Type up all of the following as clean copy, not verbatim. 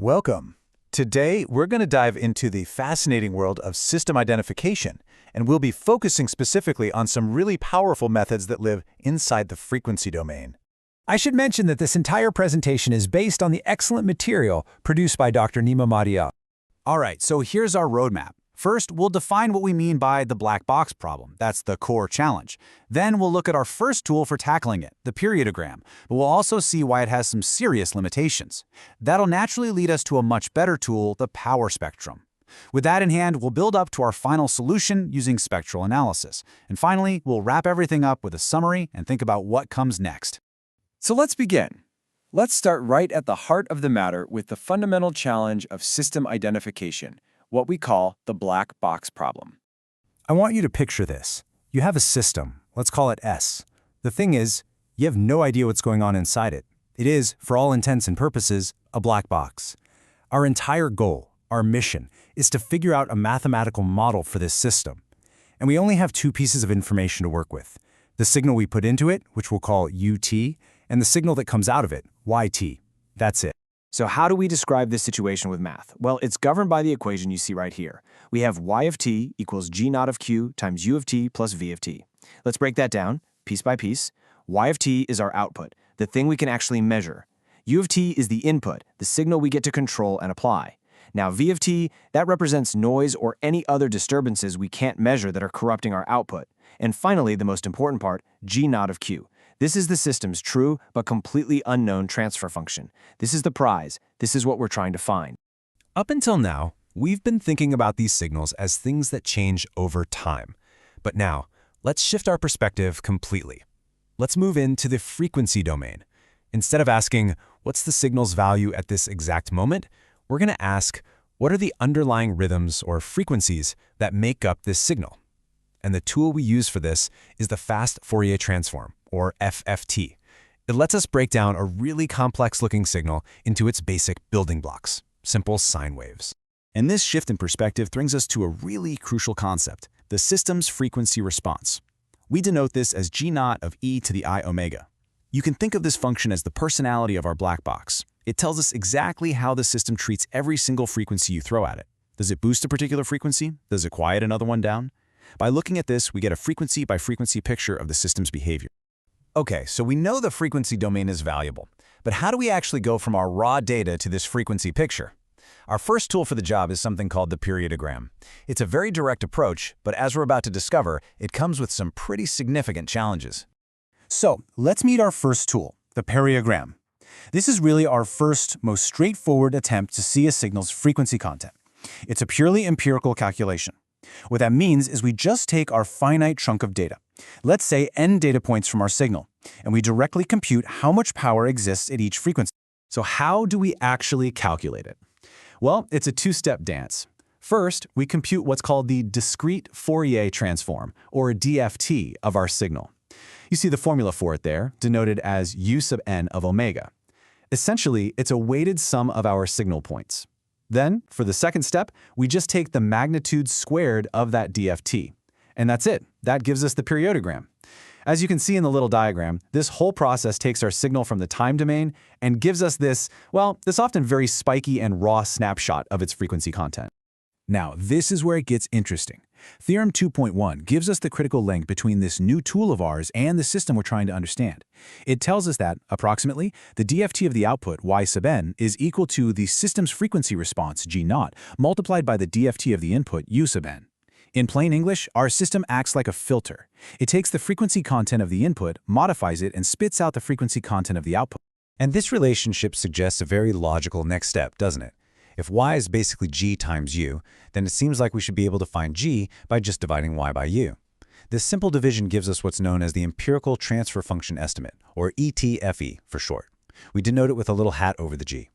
Welcome. Today, we're going to dive into the fascinating world of system identification, and we'll be focusing specifically on some really powerful methods that live inside the frequency domain. I should mention that this entire presentation is based on the excellent material produced by Dr. Nima Madia. All right, so here's our roadmap. First, we'll define what we mean by the black box problem. That's the core challenge. Then we'll look at our first tool for tackling it, the periodogram, but we'll also see why it has some serious limitations. That'll naturally lead us to a much better tool, the power spectrum. With that in hand, we'll build up to our final solution using spectral analysis. And finally, we'll wrap everything up with a summary and think about what comes next. So let's begin. Let's start right at the heart of the matter with the fundamental challenge of system identification, what we call the black box problem. I want you to picture this. You have a system, let's call it S. The thing is, you have no idea what's going on inside it. It is, for all intents and purposes, a black box. Our entire goal, our mission, is to figure out a mathematical model for this system. And we only have two pieces of information to work with. The signal we put into it, which we'll call UT, and the signal that comes out of it, YT. That's it. So how do we describe this situation with math? Well, it's governed by the equation you see right here. We have y of t equals g naught of q times u of t plus v of t. Let's break that down, piece by piece. Y of t is our output, the thing we can actually measure. U of t is the input, the signal we get to control and apply. Now v of t, that represents noise or any other disturbances we can't measure that are corrupting our output. And finally, the most important part, g naught of q. This is the system's true but completely unknown transfer function. This is the prize. This is what we're trying to find. Up until now, we've been thinking about these signals as things that change over time. But now, let's shift our perspective completely. Let's move into the frequency domain. Instead of asking, what's the signal's value at this exact moment, we're going to ask, what are the underlying rhythms or frequencies that make up this signal? And the tool we use for this is the fast Fourier transform, or FFT. It lets us break down a really complex-looking signal into its basic building blocks, simple sine waves. And this shift in perspective brings us to a really crucial concept, the system's frequency response. We denote this as g naught of e to the I omega. You can think of this function as the personality of our black box. It tells us exactly how the system treats every single frequency you throw at it. Does it boost a particular frequency? Does it quiet another one down? By looking at this, we get a frequency-by-frequency picture of the system's behavior. Okay, so we know the frequency domain is valuable, but how do we actually go from our raw data to this frequency picture? Our first tool for the job is something called the periodogram. It's a very direct approach, but as we're about to discover, it comes with some pretty significant challenges. So let's meet our first tool, the periodogram. This is really our first, most straightforward attempt to see a signal's frequency content. It's a purely empirical calculation. What that means is we just take our finite chunk of data, let's say n data points from our signal, and we directly compute how much power exists at each frequency. So how do we actually calculate it? Well, it's a two-step dance. First, we compute what's called the discrete Fourier transform, or DFT, of our signal. You see the formula for it there, denoted as u sub n of omega. Essentially, it's a weighted sum of our signal points. Then, for the second step, we just take the magnitude squared of that DFT. And that's it. That gives us the periodogram. As you can see in the little diagram, this whole process takes our signal from the time domain and gives us this often very spiky and raw snapshot of its frequency content. Now, this is where it gets interesting. Theorem 2.1 gives us the critical link between this new tool of ours and the system we're trying to understand. It tells us that, approximately, the DFT of the output, y sub n, is equal to the system's frequency response, g naught, multiplied by the DFT of the input, u sub n. In plain English, our system acts like a filter. It takes the frequency content of the input, modifies it, and spits out the frequency content of the output. And this relationship suggests a very logical next step, doesn't it? If y is basically g times u, then it seems like we should be able to find g by just dividing y by u. This simple division gives us what's known as the empirical transfer function estimate, or ETFE for short. We denote it with a little hat over the g.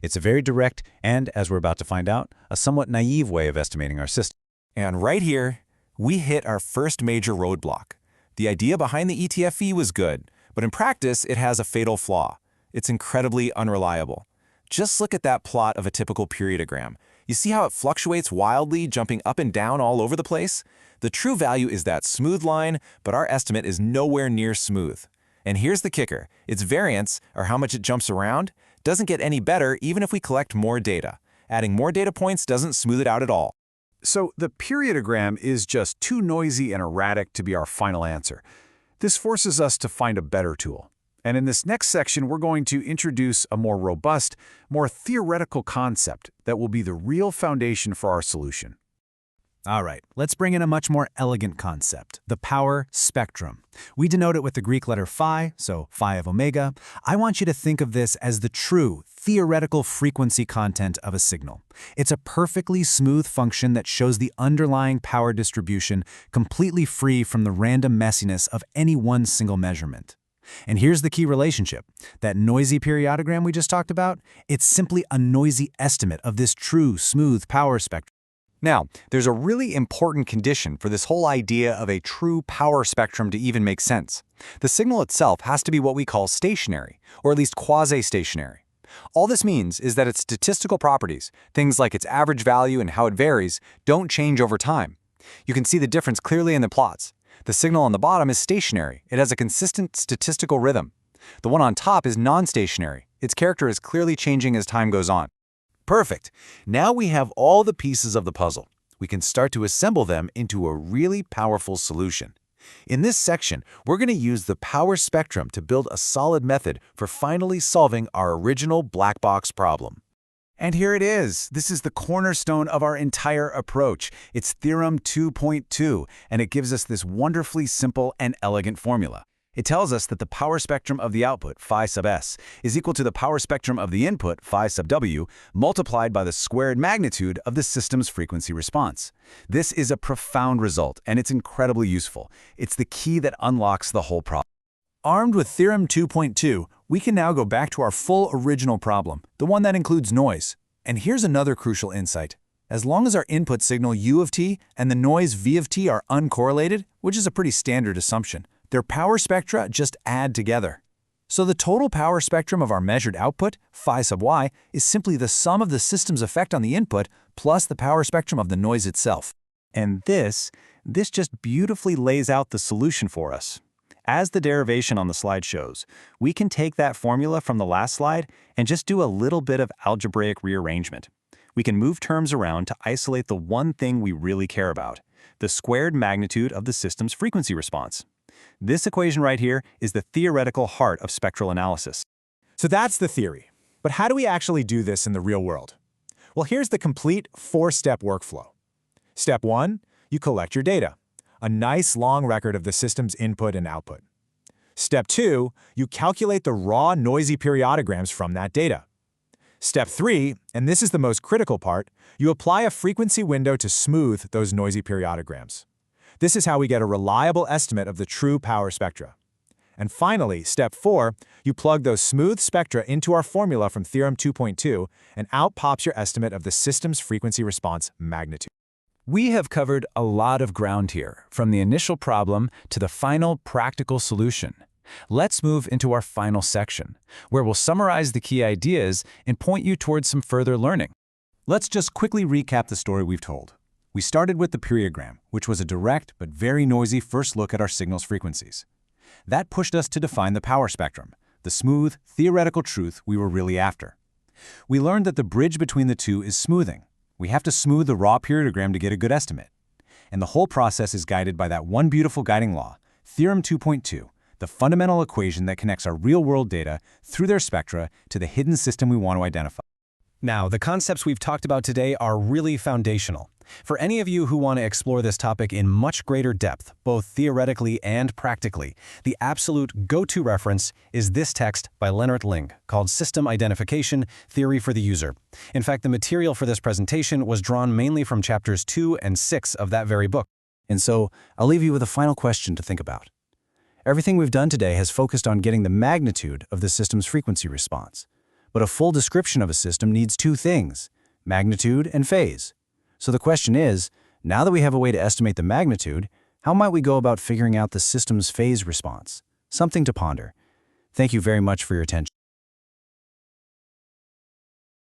It's a very direct and, as we're about to find out, a somewhat naive way of estimating our system. And right here, we hit our first major roadblock. The idea behind the ETFE was good, but in practice, it has a fatal flaw. It's incredibly unreliable. Just look at that plot of a typical periodogram. You see how it fluctuates wildly, jumping up and down all over the place? The true value is that smooth line, but our estimate is nowhere near smooth. And here's the kicker. Its variance, or how much it jumps around, doesn't get any better even if we collect more data. Adding more data points doesn't smooth it out at all. So the periodogram is just too noisy and erratic to be our final answer. This forces us to find a better tool. And in this next section, we're going to introduce a more robust, more theoretical concept that will be the real foundation for our solution. All right, let's bring in a much more elegant concept, the power spectrum. We denote it with the Greek letter phi, so phi of omega. I want you to think of this as the true theoretical frequency content of a signal. It's a perfectly smooth function that shows the underlying power distribution completely free from the random messiness of any one single measurement. And here's the key relationship. That noisy periodogram we just talked about, it's simply a noisy estimate of this true, smooth power spectrum. Now, there's a really important condition for this whole idea of a true power spectrum to even make sense. The signal itself has to be what we call stationary, or at least quasi-stationary. All this means is that its statistical properties, things like its average value and how it varies, don't change over time. You can see the difference clearly in the plots. The signal on the bottom is stationary. It has a consistent statistical rhythm. The one on top is non-stationary. Its character is clearly changing as time goes on. Perfect. Now we have all the pieces of the puzzle. We can start to assemble them into a really powerful solution. In this section, we're going to use the power spectrum to build a solid method for finally solving our original black box problem. And here it is. This is the cornerstone of our entire approach. It's Theorem 2.2, and it gives us this wonderfully simple and elegant formula. It tells us that the power spectrum of the output, phi sub s, is equal to the power spectrum of the input, phi sub w, multiplied by the squared magnitude of the system's frequency response. This is a profound result, and it's incredibly useful. It's the key that unlocks the whole problem. Armed with Theorem 2.2, we can now go back to our full original problem, the one that includes noise. And here's another crucial insight. As long as our input signal u of t and the noise v of t are uncorrelated, which is a pretty standard assumption, their power spectra just add together. So the total power spectrum of our measured output, phi sub y, is simply the sum of the system's effect on the input plus the power spectrum of the noise itself. And this just beautifully lays out the solution for us. As the derivation on the slide shows, we can take that formula from the last slide and just do a little bit of algebraic rearrangement. We can move terms around to isolate the one thing we really care about, the squared magnitude of the system's frequency response. This equation right here is the theoretical heart of spectral analysis. So that's the theory. But how do we actually do this in the real world? Well, here's the complete four-step workflow. Step 1, you collect your data, a nice long record of the system's input and output. Step 2, you calculate the raw noisy periodograms from that data. Step 3, and this is the most critical part, you apply a frequency window to smooth those noisy periodograms. This is how we get a reliable estimate of the true power spectra. And finally, step 4, you plug those smooth spectra into our formula from Theorem 2.2, and out pops your estimate of the system's frequency response magnitude. We have covered a lot of ground here, from the initial problem to the final practical solution. Let's move into our final section, where we'll summarize the key ideas and point you towards some further learning. Let's just quickly recap the story we've told. We started with the periodogram, which was a direct but very noisy first look at our signal's frequencies. That pushed us to define the power spectrum, the smooth, theoretical truth we were really after. We learned that the bridge between the two is smoothing. We have to smooth the raw periodogram to get a good estimate. And the whole process is guided by that one beautiful guiding law, Theorem 2.2, the fundamental equation that connects our real-world data through their spectra to the hidden system we want to identify. Now, the concepts we've talked about today are really foundational. For any of you who want to explore this topic in much greater depth, both theoretically and practically, the absolute go-to reference is this text by Lennart Ljung called System Identification, Theory for the User. In fact, the material for this presentation was drawn mainly from chapters 2 and 6 of that very book. And so, I'll leave you with a final question to think about. Everything we've done today has focused on getting the magnitude of the system's frequency response. But a full description of a system needs two things, magnitude and phase. So the question is, now that we have a way to estimate the magnitude, how might we go about figuring out the system's phase response? Something to ponder. Thank you very much for your attention.